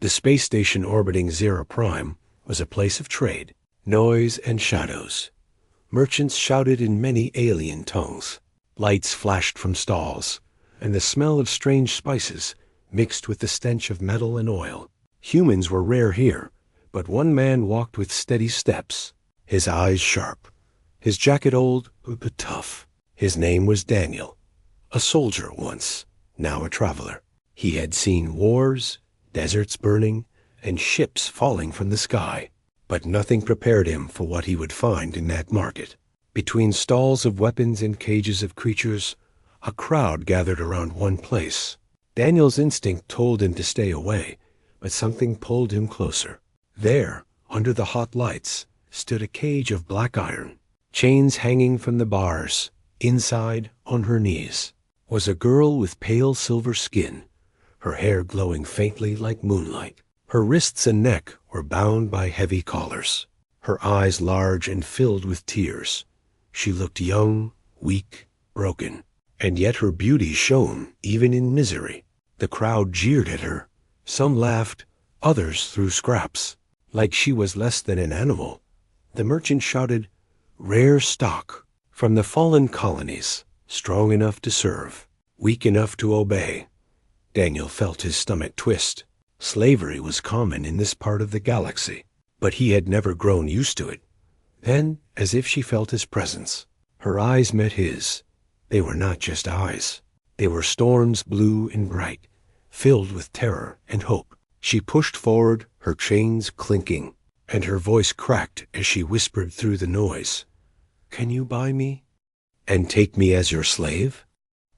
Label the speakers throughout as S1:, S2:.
S1: The space station orbiting Zero Prime was a place of trade, noise, and shadows. Merchants shouted in many alien tongues. Lights flashed from stalls, and the smell of strange spices mixed with the stench of metal and oil. Humans were rare here, but one man walked with steady steps, his eyes sharp, his jacket old but tough. His name was Daniel, a soldier once, now a traveler. He had seen wars, deserts burning, and ships falling from the sky, but nothing prepared him for what he would find in that market. Between stalls of weapons and cages of creatures, a crowd gathered around one place. Daniel's instinct told him to stay away, but something pulled him closer. There, under the hot lights, stood a cage of black iron, chains hanging from the bars. Inside, on her knees, was a girl with pale silver skin, her hair glowing faintly like moonlight. Her wrists and neck were bound by heavy collars, her eyes large and filled with tears. She looked young, weak, broken, and yet her beauty shone even in misery. The crowd jeered at her. Some laughed, others threw scraps, like she was less than an animal. The merchant shouted, "Rare stock, from the fallen colonies, strong enough to serve, weak enough to obey." Daniel felt his stomach twist. Slavery was common in this part of the galaxy, but he had never grown used to it. Then, as if she felt his presence, her eyes met his. They were not just eyes. They were storms blue and bright, filled with terror and hope. She pushed forward, her chains clinking, and her voice cracked as she whispered through the noise, "Can you buy me? And take me as your slave?"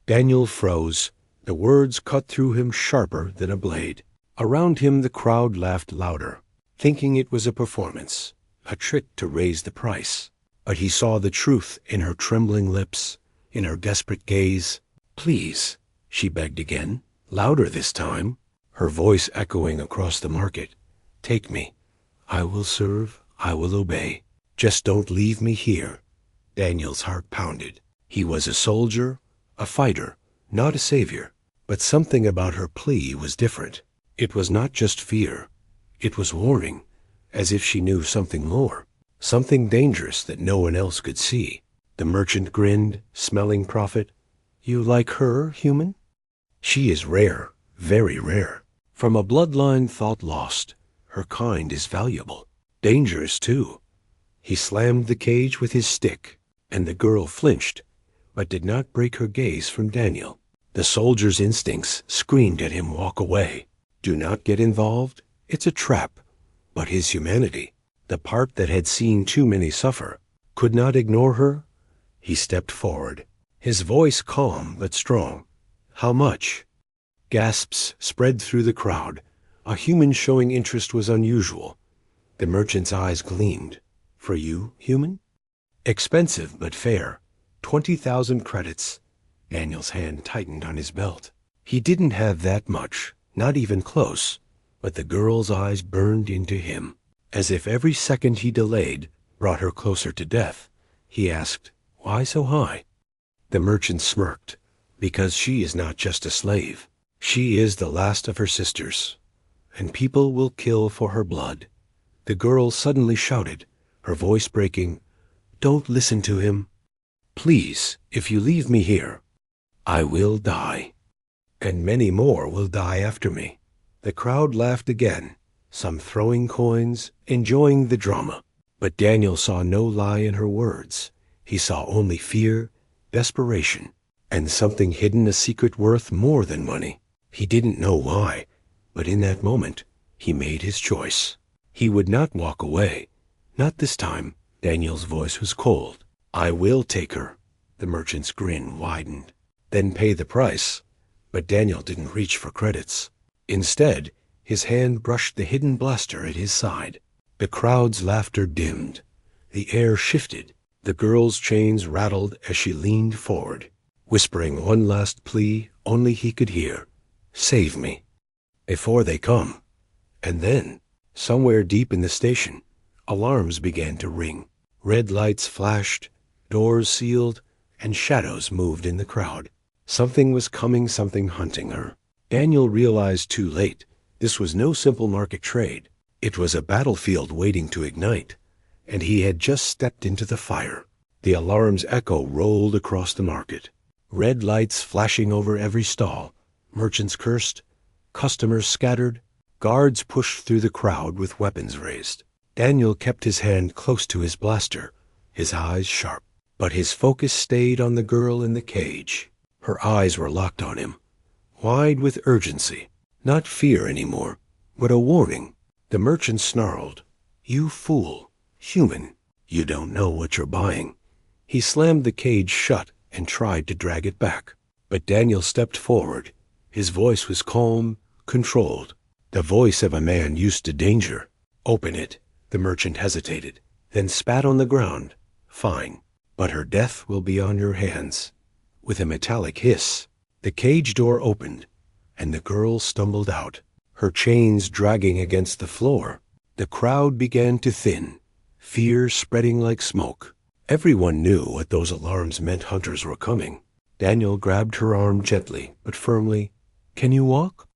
S1: Daniel froze. The words cut through him sharper than a blade. Around him the crowd laughed louder, thinking it was a performance, a trick to raise the price. But he saw the truth in her trembling lips, in her desperate gaze. "Please," she begged again, louder this time, her voice echoing across the market. "Take me. I will serve, I will obey. Just don't leave me here." Daniel's heart pounded. He was a soldier, a fighter, not a savior. But something about her plea was different. It was not just fear. It was warning, as if she knew something more, something dangerous that no one else could see. The merchant grinned, smelling profit. "You like her, human? She is rare, very rare. From a bloodline thought lost, her kind is valuable. Dangerous, too." He slammed the cage with his stick, and the girl flinched, but did not break her gaze from Daniel. The soldier's instincts screamed at him, "Walk away. Do not get involved. It's a trap." But his humanity, the part that had seen too many suffer, could not ignore her. He stepped forward, his voice calm but strong. "How much?" Gasps spread through the crowd. A human showing interest was unusual. The merchant's eyes gleamed. "For you, human?" "Expensive but fair. 20,000 credits." Daniel's hand tightened on his belt. He didn't have that much, not even close, but the girl's eyes burned into him. As if every second he delayed brought her closer to death, he asked, "Why so high?" The merchant smirked. "Because she is not just a slave. She is the last of her sisters, and people will kill for her blood." The girl suddenly shouted, her voice breaking, "Don't listen to him. Please, if you leave me here, I will die. And many more will die after me." The crowd laughed again, some throwing coins, enjoying the drama. But Daniel saw no lie in her words. He saw only fear, desperation, and something hidden, a secret worth more than money. He didn't know why, but in that moment, he made his choice. He would not walk away. Not this time. Daniel's voice was cold. "I will take her." The merchant's grin widened. "Then pay the price." But Daniel didn't reach for credits. Instead, his hand brushed the hidden blaster at his side. The crowd's laughter dimmed. The air shifted. The girl's chains rattled as she leaned forward, whispering one last plea only he could hear. "Save me, before they come." And then, somewhere deep in the station, alarms began to ring. Red lights flashed, doors sealed, and shadows moved in the crowd. Something was coming, something hunting her. Daniel realized too late This was no simple market trade. It was a battlefield waiting to ignite, and he had just stepped into the fire. The alarm's echo rolled across the market. Red lights flashing over every stall. Merchants cursed. Customers scattered. Guards pushed through the crowd with weapons raised. Daniel kept his hand close to his blaster, his eyes sharp. But his focus stayed on the girl in the cage. Her eyes were locked on him, wide with urgency. Not fear anymore, but a warning. The merchant snarled, "You fool, human, you don't know what you're buying." He slammed the cage shut and tried to drag it back. But Daniel stepped forward. His voice was calm, controlled, the voice of a man used to danger. "Open it." The merchant hesitated, then spat on the ground. "Fine, but her death will be on your hands." With a metallic hiss, the cage door opened, and the girl stumbled out, her chains dragging against the floor. The crowd began to thin, fear spreading like smoke. Everyone knew what those alarms meant. Hunters were coming. Daniel grabbed her arm gently but firmly. "Can you walk?"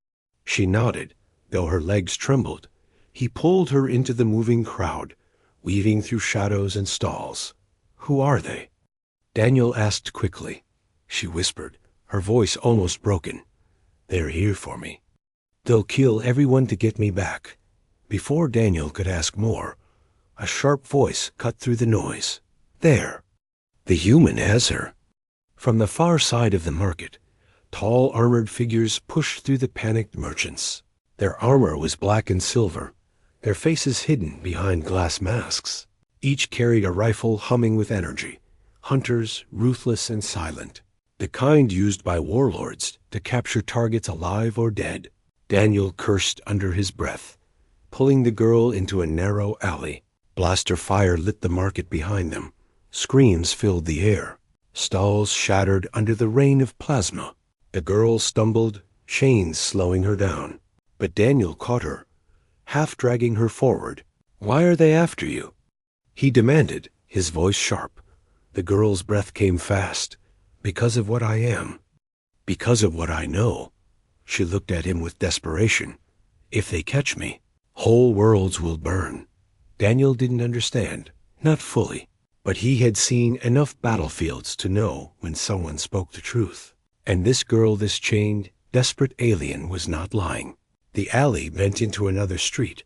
S1: She nodded, though her legs trembled. He pulled her into the moving crowd, weaving through shadows and stalls. "Who are they?" Daniel asked quickly. She whispered, her voice almost broken. "They're here for me. They'll kill everyone to get me back." Before Daniel could ask more, a sharp voice cut through the noise. "There! The human has her." From the far side of the market, tall armored figures pushed through the panicked merchants. Their armor was black and silver, their faces hidden behind glass masks. Each carried a rifle humming with energy, hunters, ruthless and silent, the kind used by warlords to capture targets alive or dead. Daniel cursed under his breath, pulling the girl into a narrow alley. Blaster fire lit the market behind them. Screams filled the air. Stalls shattered under the rain of plasma. The girl stumbled, chains slowing her down. But Daniel caught her, half dragging her forward. "Why are they after you?" he demanded, his voice sharp. The girl's breath came fast. "Because of what I am. Because of what I know." She looked at him with desperation. "If they catch me, whole worlds will burn." Daniel didn't understand, not fully, but he had seen enough battlefields to know when someone spoke the truth. And this girl, this chained, desperate alien, was not lying. The alley bent into another street,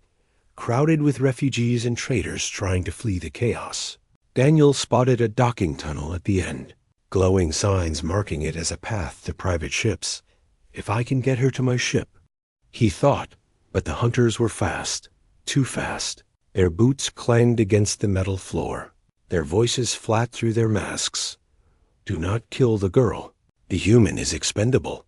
S1: crowded with refugees and traders trying to flee the chaos. Daniel spotted a docking tunnel at the end, glowing signs marking it as a path to private ships. "If I can get her to my ship," he thought, but the hunters were fast, too fast. Their boots clanged against the metal floor, their voices flat through their masks. "Do not kill the girl. The human is expendable."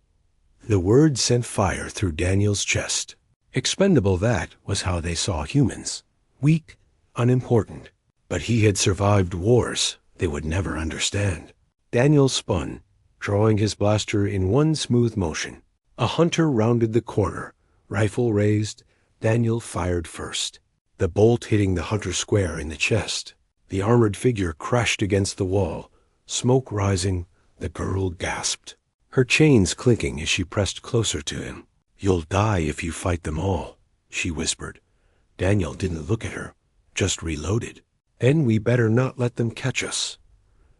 S1: The word sent fire through Daniel's chest. Expendable, that was how they saw humans. Weak, unimportant. But he had survived wars they would never understand. Daniel spun, drawing his blaster in one smooth motion. A hunter rounded the corner, rifle raised. Daniel fired first, the bolt hitting the hunter square in the chest. The armored figure crashed against the wall, smoke rising. The girl gasped, her chains clinking as she pressed closer to him. "You'll die if you fight them all," she whispered. Daniel didn't look at her, just reloaded. "Then we better not let them catch us."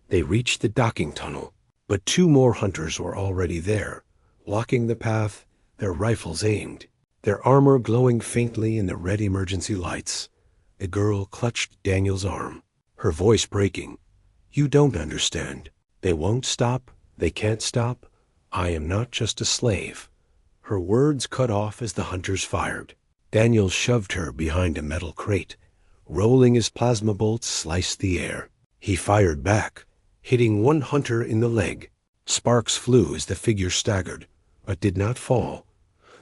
S1: They reached the docking tunnel, but two more hunters were already there, blocking the path, their rifles aimed, their armor glowing faintly in the red emergency lights. The girl clutched Daniel's arm, her voice breaking. "You don't understand. They won't stop. They can't stop. I am not just a slave." Her words cut off as the hunters fired. Daniel shoved her behind a metal crate, rolling his plasma bolts sliced the air. He fired back, hitting one hunter in the leg. Sparks flew as the figure staggered, but did not fall.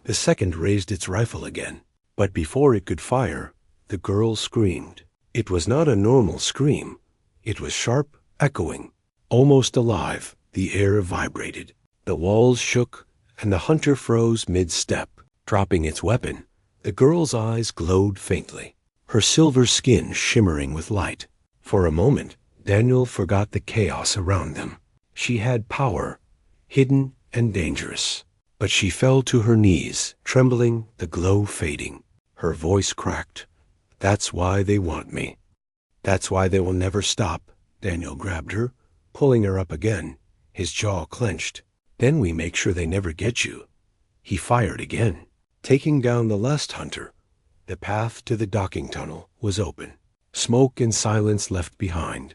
S1: The second raised its rifle again, but before it could fire, the girl screamed. It was not a normal scream. It was sharp, echoing, almost alive. The air vibrated. The walls shook, and the hunter froze mid-step. Dropping its weapon, the girl's eyes glowed faintly, her silver skin shimmering with light. For a moment, Daniel forgot the chaos around them. She had power, hidden and dangerous. But she fell to her knees, trembling, the glow fading. Her voice cracked. "That's why they want me. That's why they will never stop." Daniel grabbed her, pulling her up again, his jaw clenched. "Then we make sure they never get you." He fired again, taking down the last hunter. The path to the docking tunnel was open. Smoke and silence left behind.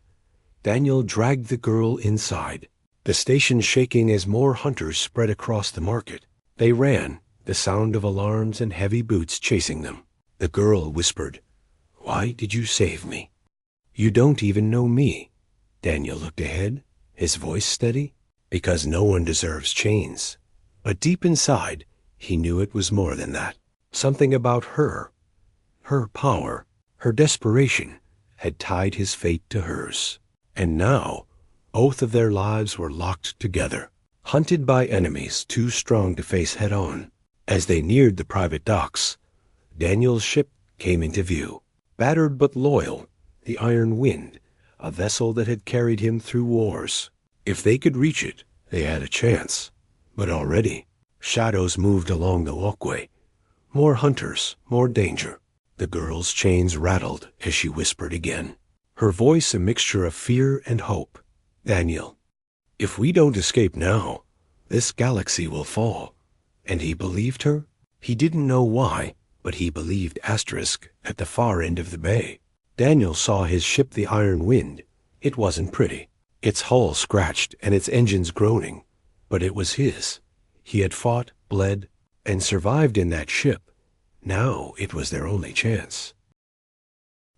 S1: Daniel dragged the girl inside, the station shaking as more hunters spread across the market. They ran, the sound of alarms and heavy boots chasing them. The girl whispered, "Why did you save me?" "You don't even know me." Daniel looked ahead, his voice steady. "Because no one deserves chains." But deep inside, he knew it was more than that. Something about her power, her desperation, had tied his fate to hers. And now, both of their lives were locked together, hunted by enemies too strong to face head-on. As they neared the private docks, Daniel's ship came into view. Battered but loyal, the Iron Wind, a vessel that had carried him through wars. If they could reach it, they had a chance. But already, shadows moved along the walkway. More hunters, more danger. The girl's chains rattled as she whispered again, her voice a mixture of fear and hope. "Daniel, if we don't escape now, this galaxy will fall." And he believed her. He didn't know why, but he believed Asterisk at the far end of the bay. Daniel saw his ship, the Iron Wind. It wasn't pretty, its hull scratched and its engines groaning, but it was his. He had fought, bled, and survived in that ship. Now it was their only chance.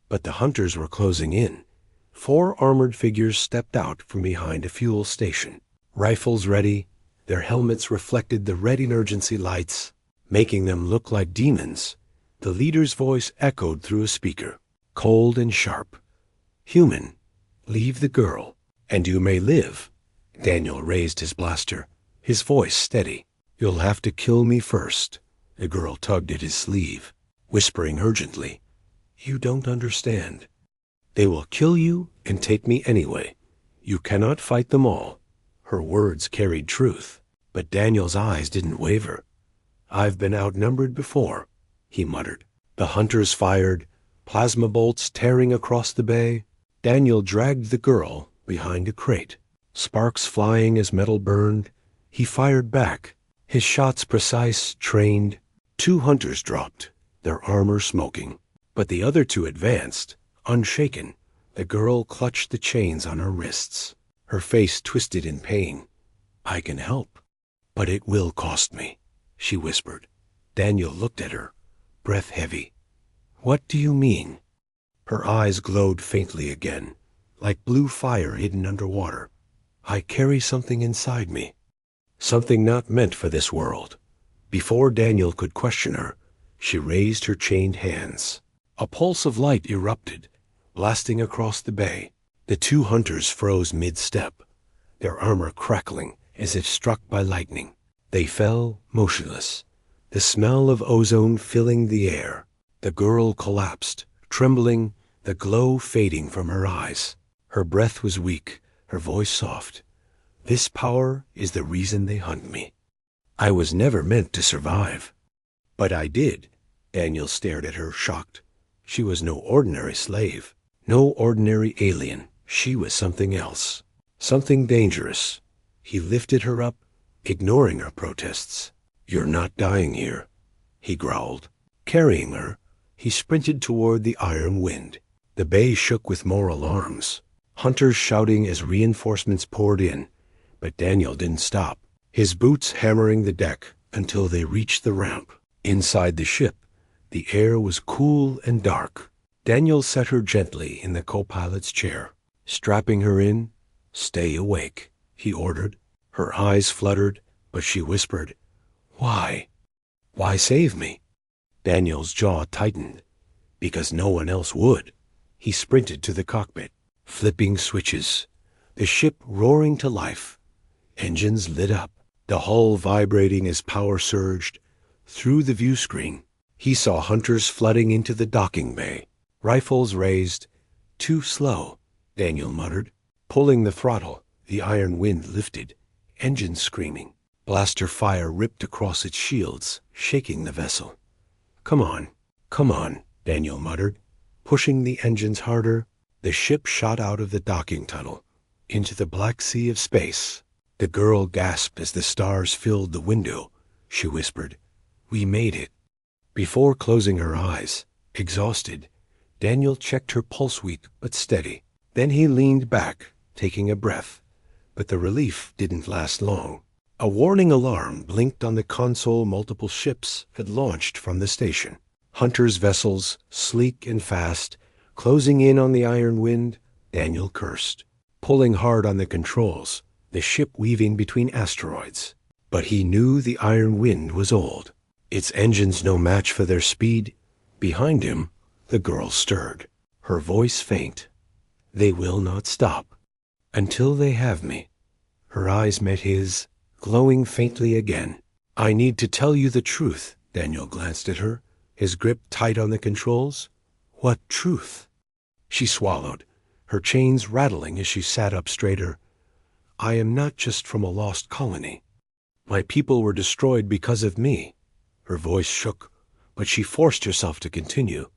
S1: But the hunters were closing in. 4 armored figures stepped out from behind a fuel station, rifles ready. Their helmets reflected the red emergency lights, making them look like demons. The leader's voice echoed through a speaker, cold and sharp. "Human, leave the girl, and you may live." Daniel raised his blaster, his voice steady. "You'll have to kill me first." The girl tugged at his sleeve, whispering urgently, "You don't understand. They will kill you and take me anyway. You cannot fight them all." Her words carried truth, but Daniel's eyes didn't waver. "I've been outnumbered before," he muttered. The hunters fired, plasma bolts tearing across the bay. Daniel dragged the girl behind a crate, sparks flying as metal burned. He fired back, his shots precise, trained. 2 hunters dropped, their armor smoking. But the other 2 advanced, unshaken. The girl clutched the chains on her wrists, her face twisted in pain. "I can help, but it will cost me," she whispered. Daniel looked at her, breath heavy. "What do you mean?" Her eyes glowed faintly again, like blue fire hidden underwater. "I carry something inside me, something not meant for this world." Before Daniel could question her, she raised her chained hands. A pulse of light erupted, blasting across the bay. The 2 hunters froze mid-step, their armor crackling as if struck by lightning. They fell motionless, the smell of ozone filling the air. The girl collapsed, trembling, the glow fading from her eyes. Her breath was weak, her voice soft. "This power is the reason they hunt me. I was never meant to survive." "But I did." Daniel stared at her, shocked. She was no ordinary slave, no ordinary alien. She was something else, something dangerous. He lifted her up, ignoring her protests. "You're not dying here," he growled. Carrying her, he sprinted toward the Iron Wind. The bay shook with more alarms, hunters shouting as reinforcements poured in. But Daniel didn't stop, his boots hammering the deck until they reached the ramp. Inside the ship, the air was cool and dark. Daniel set her gently in the co-pilot's chair, strapping her in. "Stay awake," he ordered. Her eyes fluttered, but she whispered, "Why? Why save me?" Daniel's jaw tightened, because no one else would. He sprinted to the cockpit, flipping switches, the ship roaring to life. Engines lit up, the hull vibrating as power surged. Through the view screen, he saw hunters flooding into the docking bay, rifles raised. "Too slow," Daniel muttered. Pulling the throttle, the Iron Wind lifted, engines screaming. Blaster fire ripped across its shields, shaking the vessel. Come on, Daniel muttered. Pushing the engines harder, the ship shot out of the docking tunnel, into the black sea of space. The girl gasped as the stars filled the window. She whispered, "We made it." Before closing her eyes, exhausted, Daniel checked her pulse weak but steady. Then he leaned back, taking a breath. But the relief didn't last long. A warning alarm blinked on the console. Multiple ships had launched from the station. Hunters' vessels, sleek and fast, closing in on the Iron Wind. Daniel cursed, pulling hard on the controls, the ship weaving between asteroids. But he knew the Iron Wind was old, its engines no match for their speed. Behind him, the girl stirred, her voice faint. "They will not stop until they have me." Her eyes met his, glowing faintly again. "I need to tell you the truth." Daniel glanced at her, his grip tight on the controls. "What truth?" She swallowed, her chains rattling as she sat up straighter. "I am not just from a lost colony. My people were destroyed because of me." Her voice shook, but she forced herself to continue.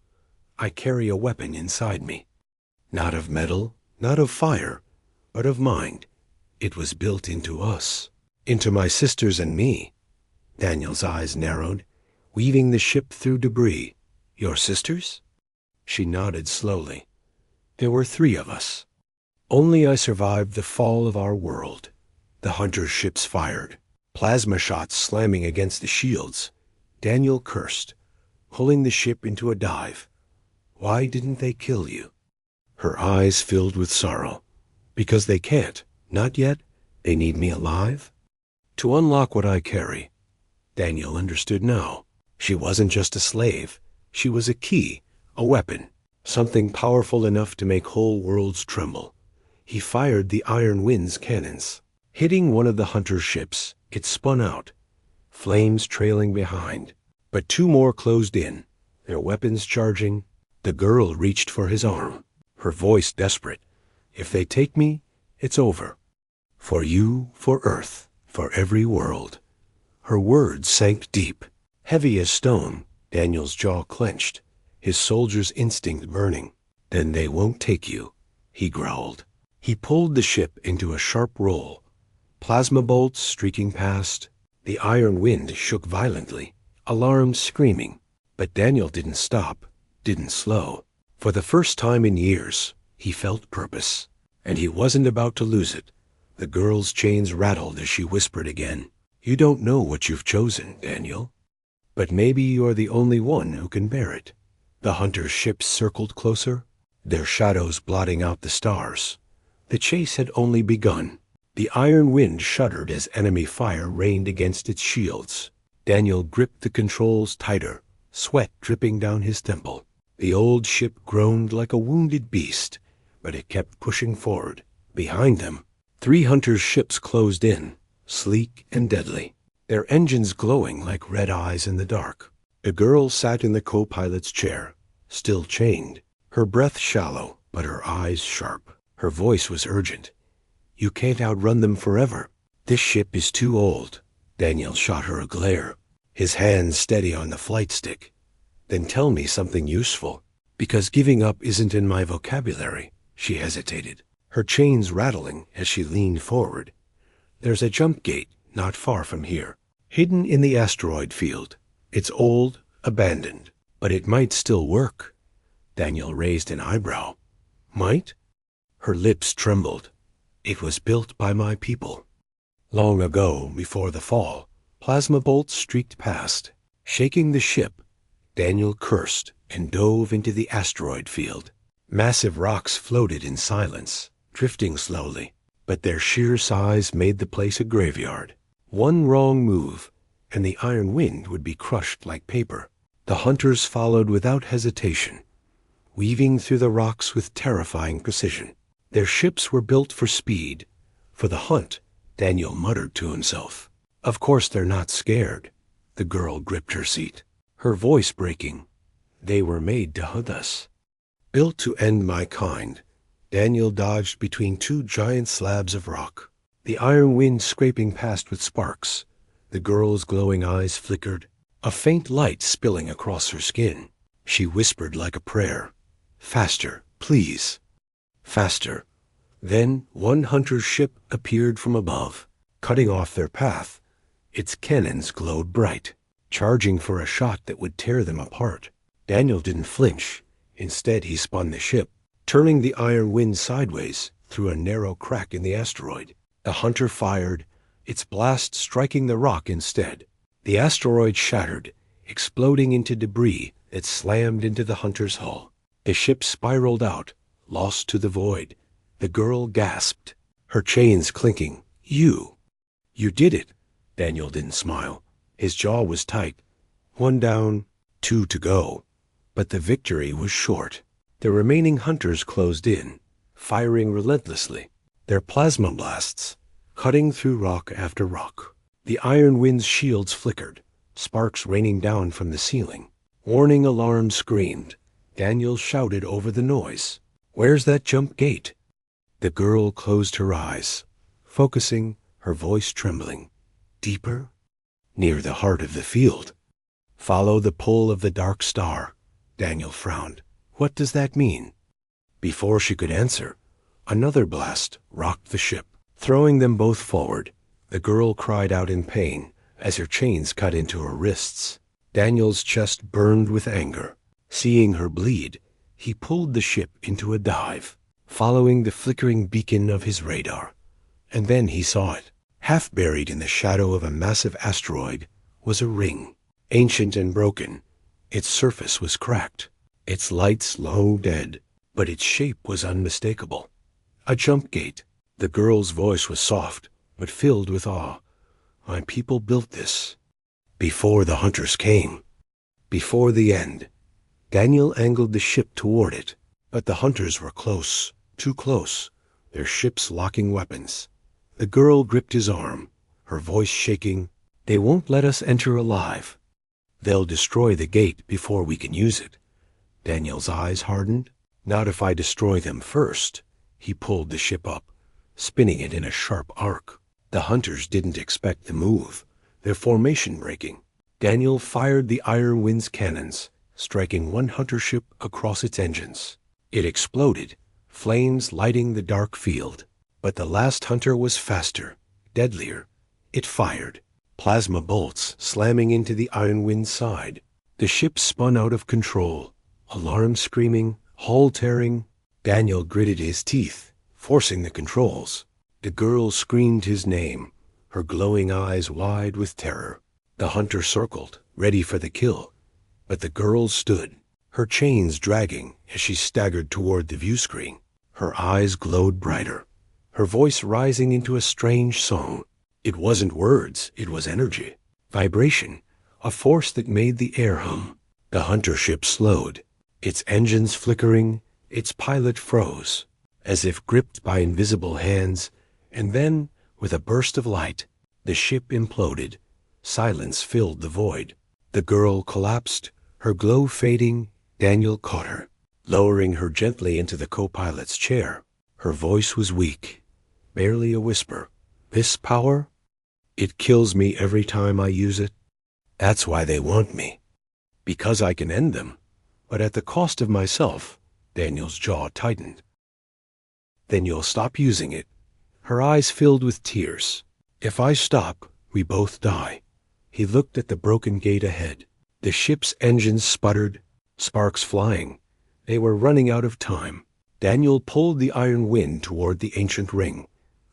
S1: "I carry a weapon inside me. Not of metal, not of fire, but of mind. It was built into us, into my sisters and me." Daniel's eyes narrowed, weaving the ship through debris. "Your sisters?" She nodded slowly. "There were 3 of us. Only I survived the fall of our world." The hunter ships fired, plasma shots slamming against the shields. Daniel cursed, pulling the ship into a dive. "Why didn't they kill you?" Her eyes filled with sorrow. "Because they can't. Not yet. They need me alive. To unlock what I carry." Daniel understood now. She wasn't just a slave. She was a key, a weapon, something powerful enough to make whole worlds tremble. He fired the Iron Wind's cannons. Hitting one of the hunter ships, it spun out, flames trailing behind. But 2 more closed in, their weapons charging. The girl reached for his arm, her voice desperate. "If they take me, it's over. For you, for Earth, for every world." Her words sank deep, heavy as stone. Daniel's jaw clenched, his soldier's instinct burning. "Then they won't take you," he growled. He pulled the ship into a sharp roll, plasma bolts streaking past. The Iron Wind shook violently, alarmed, screaming. But Daniel didn't stop, didn't slow. For the first time in years, he felt purpose, and he wasn't about to lose it. The girl's chains rattled as she whispered again, "You don't know what you've chosen, Daniel. But maybe you're the only one who can bear it." The hunter's ships circled closer, their shadows blotting out the stars. The chase had only begun. The Iron Wind shuddered as enemy fire rained against its shields. Daniel gripped the controls tighter, sweat dripping down his temple. The old ship groaned like a wounded beast, but it kept pushing forward. Behind them, 3 hunters' ships closed in, sleek and deadly, their engines glowing like red eyes in the dark. The girl sat in the co-pilot's chair, still chained, her breath shallow, but her eyes sharp. Her voice was urgent. "You can't outrun them forever. This ship is too old." Daniel shot her a glare, his hands steady on the flight stick. "Then tell me something useful, because giving up isn't in my vocabulary." She hesitated, her chains rattling as she leaned forward. "There's a jump gate not far from here, hidden in the asteroid field. It's old, abandoned, but it might still work." Daniel raised an eyebrow. "Might?" Her lips trembled. "It was built by my people. Long ago, before the fall." Plasma bolts streaked past, shaking the ship. Daniel cursed and dove into the asteroid field. Massive rocks floated in silence, drifting slowly, but their sheer size made the place a graveyard. One wrong move, and the Iron Wind would be crushed like paper. The hunters followed without hesitation, weaving through the rocks with terrifying precision. Their ships were built for speed, for the hunt. Daniel muttered to himself, "Of course they're not scared." The girl gripped her seat, her voice breaking. "They were made to hunt us, built to end my kind." Daniel dodged between 2 giant slabs of rock, the Iron Wind scraping past with sparks. The girl's glowing eyes flickered, a faint light spilling across her skin. She whispered like a prayer, "Faster, please." Faster. Then one hunter's ship appeared from above, cutting off their path. Its cannons glowed bright, charging for a shot that would tear them apart. Daniel didn't flinch. Instead, he spun the ship, turning the iron wind sideways through a narrow crack in the asteroid. The hunter fired, its blast striking the rock instead. The asteroid shattered, exploding into debris that slammed into the hunter's hull. The ship spiraled out, lost to the void. The girl gasped, her chains clinking. You did it." Daniel didn't smile. His jaw was tight. One down, two to go. But the victory was short. The remaining hunters closed in, firing relentlessly, their plasma blasts cutting through rock after rock. The iron wind's shields flickered, sparks raining down from the ceiling. Warning alarms screamed. Daniel shouted over the noise, "Where's that jump gate?" The girl closed her eyes, focusing, her voice trembling. "Deeper? Near the heart of the field. Follow the pull of the dark star." Daniel frowned. "What does that mean?" Before she could answer, another blast rocked the ship, throwing them both forward. The girl cried out in pain as her chains cut into her wrists. Daniel's chest burned with anger. Seeing her bleed, he pulled the ship into a dive, following the flickering beacon of his radar. And then he saw it. Half buried in the shadow of a massive asteroid was a ring, ancient and broken. Its surface was cracked, its lights low dead, but its shape was unmistakable. A jump gate. The girl's voice was soft, but filled with awe. "My people built this. Before the hunters came. Before the end." Daniel angled the ship toward it, but the hunters were close, too close, their ships locking weapons. The girl gripped his arm, her voice shaking. "They won't let us enter alive. They'll destroy the gate before we can use it." Daniel's eyes hardened. "Not if I destroy them first." He pulled the ship up, spinning it in a sharp arc. The hunters didn't expect the move, their formation breaking. Daniel fired the iron wind's cannons, striking one hunter ship across its engines. It exploded, flames lighting the dark field. But the last hunter was faster, deadlier. It fired, plasma bolts slamming into the iron wind's side. The ship spun out of control, alarm screaming, hull tearing. Daniel gritted his teeth, forcing the controls. The girl screamed his name, her glowing eyes wide with terror. The hunter circled, ready for the kill. But the girl stood, her chains dragging as she staggered toward the view screen. Her eyes glowed brighter, her voice rising into a strange song. It wasn't words, it was energy, vibration, a force that made the air hum. The hunter ship slowed, its engines flickering, its pilot froze, as if gripped by invisible hands, and then, with a burst of light, the ship imploded. Silence filled the void. The girl collapsed, her glow fading. Daniel caught her, lowering her gently into the co-pilot's chair. Her voice was weak, barely a whisper. "This power? It kills me every time I use it. That's why they want me. Because I can end them, but at the cost of myself." Daniel's jaw tightened. "Then you'll stop using it." Her eyes filled with tears. "If I stop, we both die." He looked at the broken gate ahead. The ship's engines sputtered, sparks flying. They were running out of time. Daniel pulled the iron wind toward the ancient ring.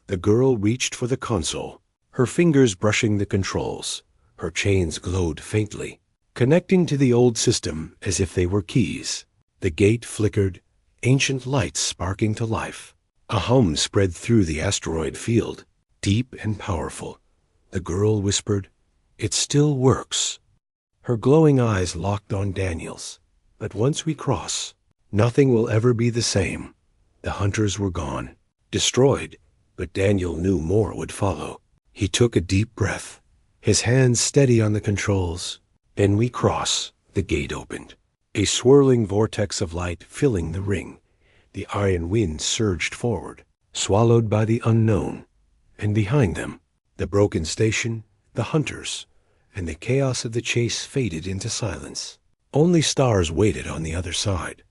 S1: The girl reached for the console, her fingers brushing the controls. Her chains glowed faintly, connecting to the old system as if they were keys. The gate flickered, ancient lights sparking to life. A hum spread through the asteroid field, deep and powerful. The girl whispered, "It still works." Her glowing eyes locked on Daniel's. "But once we cross, nothing will ever be the same." The hunters were gone, destroyed, but Daniel knew more would follow. He took a deep breath, his hands steady on the controls. "Then we cross." The gate opened, a swirling vortex of light filling the ring. The iron wind surged forward, swallowed by the unknown. And behind them, the broken station, the hunters, and the chaos of the chase faded into silence. Only stars waited on the other side,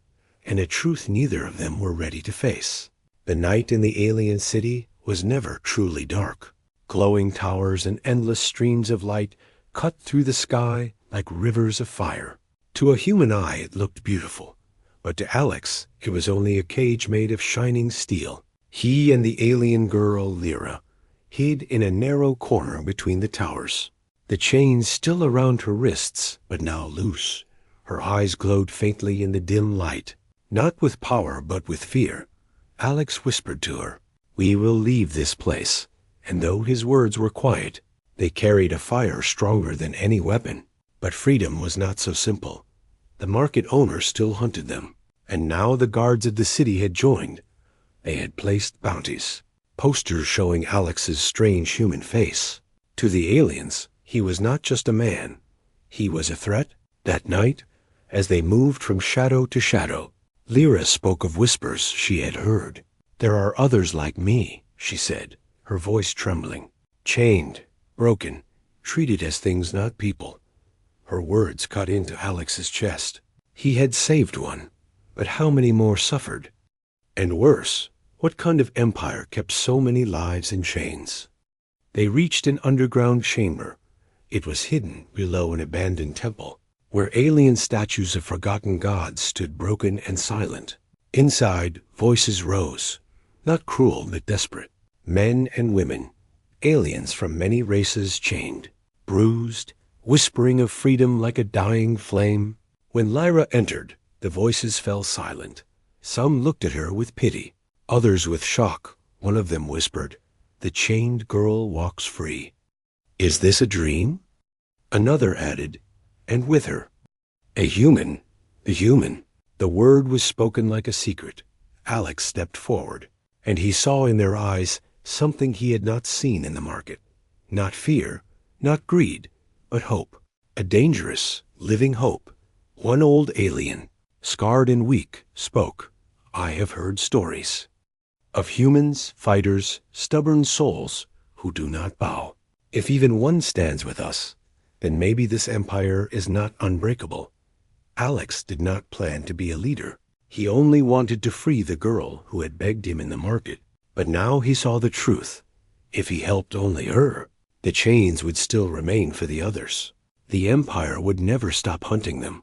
S1: and a truth neither of them were ready to face. The night in the alien city was never truly dark. Glowing towers and endless streams of light cut through the sky like rivers of fire. To a human eye it looked beautiful, but to Alex it was only a cage made of shining steel. He and the alien girl, Lyra, hid in a narrow corner between the towers. The chains still around her wrists, but now loose. Her eyes glowed faintly in the dim light, not with power but with fear. Alex whispered to her, "We will leave this place," and though his words were quiet, they carried a fire stronger than any weapon. But freedom was not so simple. The market owner still hunted them, and now the guards of the city had joined. They had placed bounties, posters showing Alex's strange human face. To the aliens, he was not just a man. He was a threat. That night, as they moved from shadow to shadow, Lyra spoke of whispers she had heard. "There are others like me," she said, her voice trembling. "Chained, broken, treated as things not people." Her words cut into Alex's chest. He had saved one, but how many more suffered? And worse, what kind of empire kept so many lives in chains? They reached an underground chamber. It was hidden below an abandoned temple, where alien statues of forgotten gods stood broken and silent. Inside, voices rose, not cruel but desperate. Men and women, aliens from many races chained, bruised, whispering of freedom like a dying flame. When Lyra entered, the voices fell silent. Some looked at her with pity, others with shock. One of them whispered, "The chained girl walks free." "Is this a dream?" Another added, "And with her, a human, the human." The word was spoken like a secret. Alex stepped forward, and he saw in their eyes something he had not seen in the market. Not fear, not greed, but hope. A dangerous, living hope. One old alien, scarred and weak, spoke, "I have heard stories of humans, fighters, stubborn souls who do not bow. If even one stands with us, then maybe this empire is not unbreakable." Alex did not plan to be a leader. He only wanted to free the girl who had begged him in the market. But now he saw the truth. If he helped only her, the chains would still remain for the others. The empire would never stop hunting them,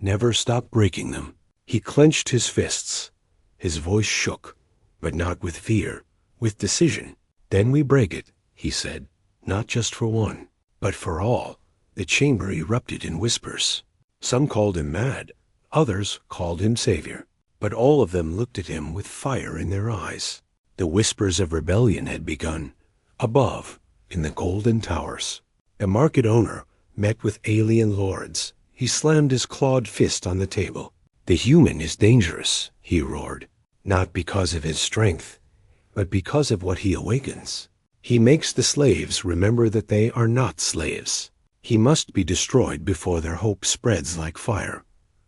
S1: never stop breaking them. He clenched his fists. His voice shook, but not with fear, with decision. "Then we break it," he said, "not just for one, but for all." The chamber erupted in whispers. Some called him mad, others called him savior, but all of them looked at him with fire in their eyes. The whispers of rebellion had begun, above, in the golden towers. The market owner met with alien lords. He slammed his clawed fist on the table. "The human is dangerous," he roared, "not because of his strength, but because of what he awakens. He makes the slaves remember that they are not slaves. He must be destroyed before their hope spreads like fire."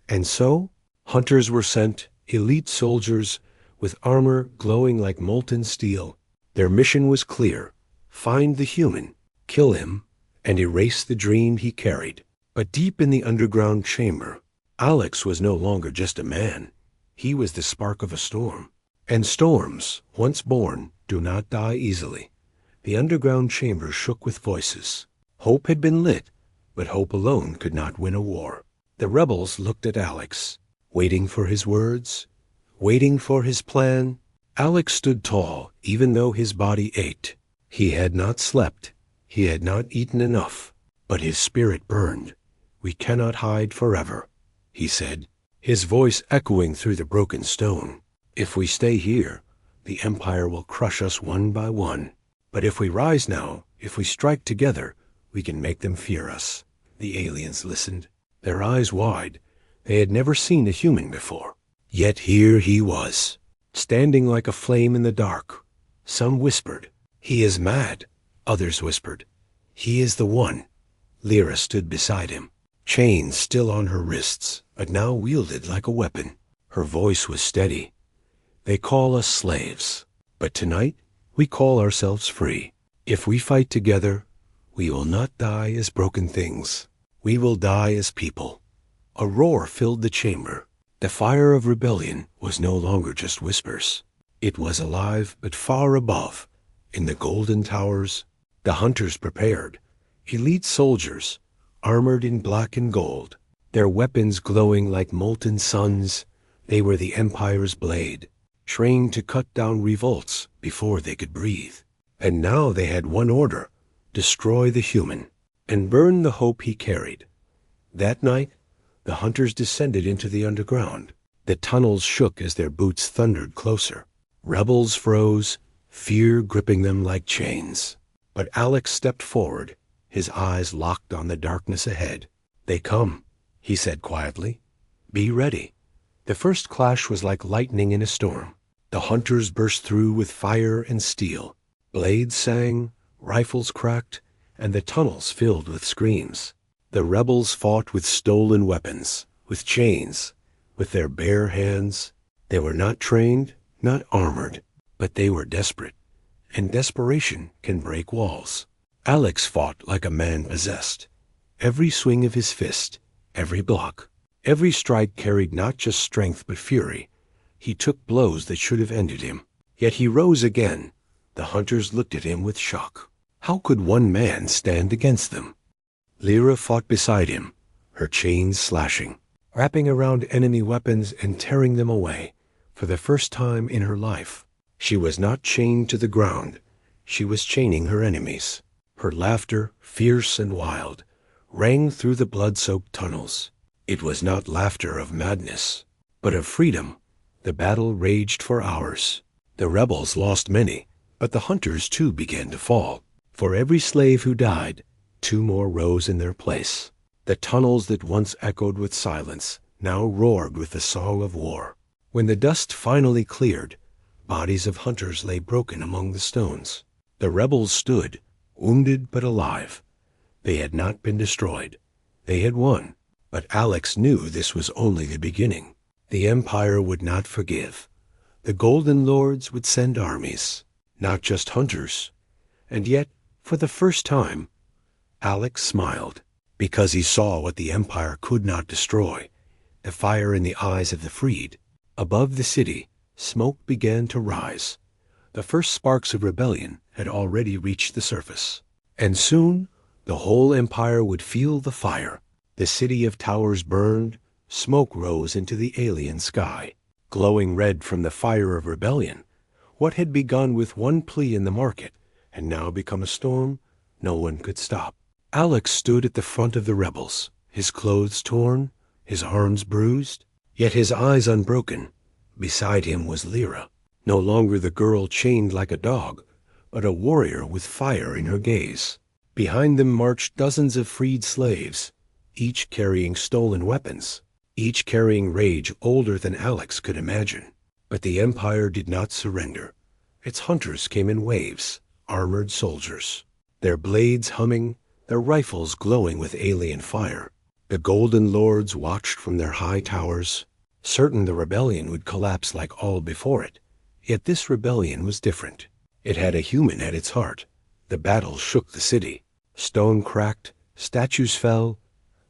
S1: And so, hunters were sent, elite soldiers, with armor glowing like molten steel. Their mission was clear: find the human, kill him, and erase the dream he carried. But deep in the underground chamber, Alex was no longer just a man. He was the spark of a storm. And storms, once born, do not die easily. The underground chamber shook with voices. Hope had been lit, but hope alone could not win a war. The rebels looked at Alex, waiting for his words, waiting for his plan. Alex stood tall, even though his body ached. He had not slept. He had not eaten enough, but his spirit burned. "We cannot hide forever," he said, his voice echoing through the broken stone. "If we stay here, the empire will crush us one by one. But if we rise now, if we strike together, we can make them fear us." The aliens listened, their eyes wide. They had never seen a human before. Yet here he was, standing like a flame in the dark. Some whispered, "He is mad." Others whispered, "He is the one." Lyra stood beside him, chains still on her wrists, but now wielded like a weapon. Her voice was steady. "They call us slaves, but tonight we call ourselves free. If we fight together, We will not die as broken things. We will die as people. A roar filled the chamber. The fire of rebellion was no longer just whispers. It was alive, but far above, in the golden towers. The hunters prepared, elite soldiers, armored in black and gold, their weapons glowing like molten suns. They were the Empire's blade, trained to cut down revolts before they could breathe. And now they had one order: destroy the human, and burn the hope he carried. That night, the hunters descended into the underground. The tunnels shook as their boots thundered closer. Rebels froze, fear gripping them like chains. But Alex stepped forward, his eyes locked on the darkness ahead. They come, he said quietly. Be ready. The first clash was like lightning in a storm. The hunters burst through with fire and steel. Blades sang, rifles cracked, and the tunnels filled with screams. The rebels fought with stolen weapons, with chains, with their bare hands. They were not trained, not armored, but they were desperate. And desperation can break walls. Alex fought like a man possessed. Every swing of his fist, every block, every strike carried not just strength but fury. He took blows that should have ended him. Yet he rose again. The hunters looked at him with shock. How could one man stand against them? Lyra fought beside him, her chains slashing, wrapping around enemy weapons and tearing them away. For the first time in her life, she was not chained to the ground. She was chaining her enemies. Her laughter, fierce and wild, rang through the blood-soaked tunnels. It was not laughter of madness, but of freedom. The battle raged for hours. The rebels lost many, but the hunters too began to fall. For every slave who died, 2 more rose in their place. The tunnels that once echoed with silence now roared with the song of war. When the dust finally cleared, bodies of hunters lay broken among the stones. The rebels stood, wounded but alive. They had not been destroyed. They had won. But Alex knew this was only the beginning. The Empire would not forgive. The Golden Lords would send armies, not just hunters. And yet, for the first time, Alex smiled, because he saw what the Empire could not destroy: the fire in the eyes of the freed. Above the city, smoke began to rise. The first sparks of rebellion had already reached the surface. And soon, the whole Empire would feel the fire. The city of towers burned, smoke rose into the alien sky, glowing red from the fire of rebellion. What had begun with one plea in the market had now become a storm no one could stop. Alex stood at the front of the rebels, his clothes torn, his arms bruised, yet his eyes unbroken. Beside him was Lyra, no longer the girl chained like a dog, but a warrior with fire in her gaze. Behind them marched dozens of freed slaves, each carrying stolen weapons, each carrying rage older than Alex could imagine. But the Empire did not surrender. Its hunters came in waves, armored soldiers, their blades humming, their rifles glowing with alien fire. The Golden Lords watched from their high towers, certain the rebellion would collapse like all before it. Yet this rebellion was different. It had a human at its heart. The battle shook the city. Stone cracked, statues fell,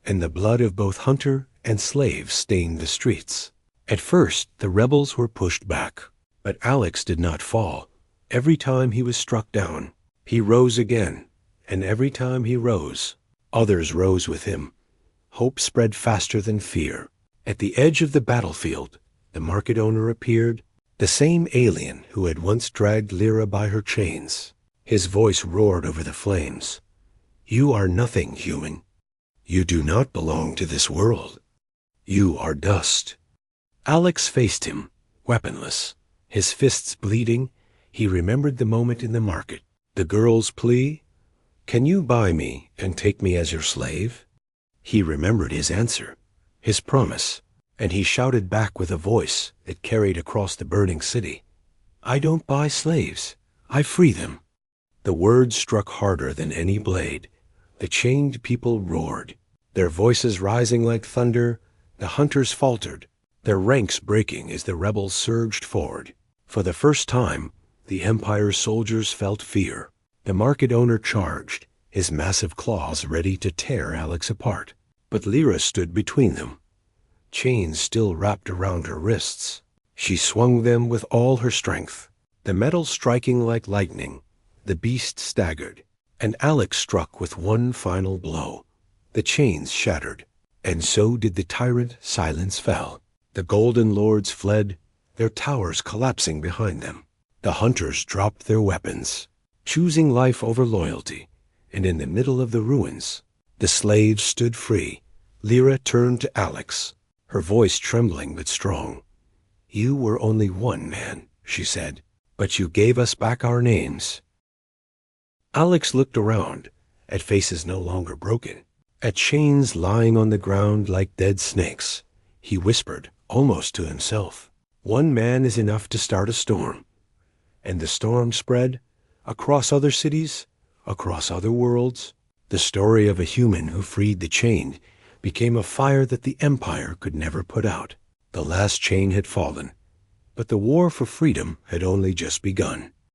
S1: and the blood of both hunter and slave stained the streets. At first, the rebels were pushed back, but Alex did not fall. Every time he was struck down, he rose again, and every time he rose, others rose with him. Hope spread faster than fear. At the edge of the battlefield, the market owner appeared, the same alien who had once dragged Lyra by her chains. His voice roared over the flames. You are nothing, human. You do not belong to this world. You are dust. Alex faced him, weaponless, his fists bleeding. He remembered the moment in the market. The girl's plea, "Can you buy me and take me as your slave?" He remembered his answer, his promise, and he shouted back with a voice that carried across the burning city, "I don't buy slaves. I free them." The words struck harder than any blade. The chained people roared, their voices rising like thunder. The hunters faltered, their ranks breaking as the rebels surged forward. For the first time, the Empire's soldiers felt fear. The market owner charged, his massive claws ready to tear Alex apart. But Lyra stood between them, chains still wrapped around her wrists. She swung them with all her strength, the metal striking like lightning. The beast staggered, and Alex struck with one final blow. The chains shattered, and so did the tyrant. Silence fell. The Golden Lords fled, their towers collapsing behind them. The hunters dropped their weapons, choosing life over loyalty, and in the middle of the ruins, the slaves stood free. Lyra turned to Alex, her voice trembling but strong. "You were only one man," she said, "but you gave us back our names." Alex looked around, at faces no longer broken, at chains lying on the ground like dead snakes. He whispered, almost to himself, "One man is enough to start a storm." And the storm spread across other cities, across other worlds. The story of a human who freed the chained became a fire that the Empire could never put out. The last chain had fallen, but the war for freedom had only just begun.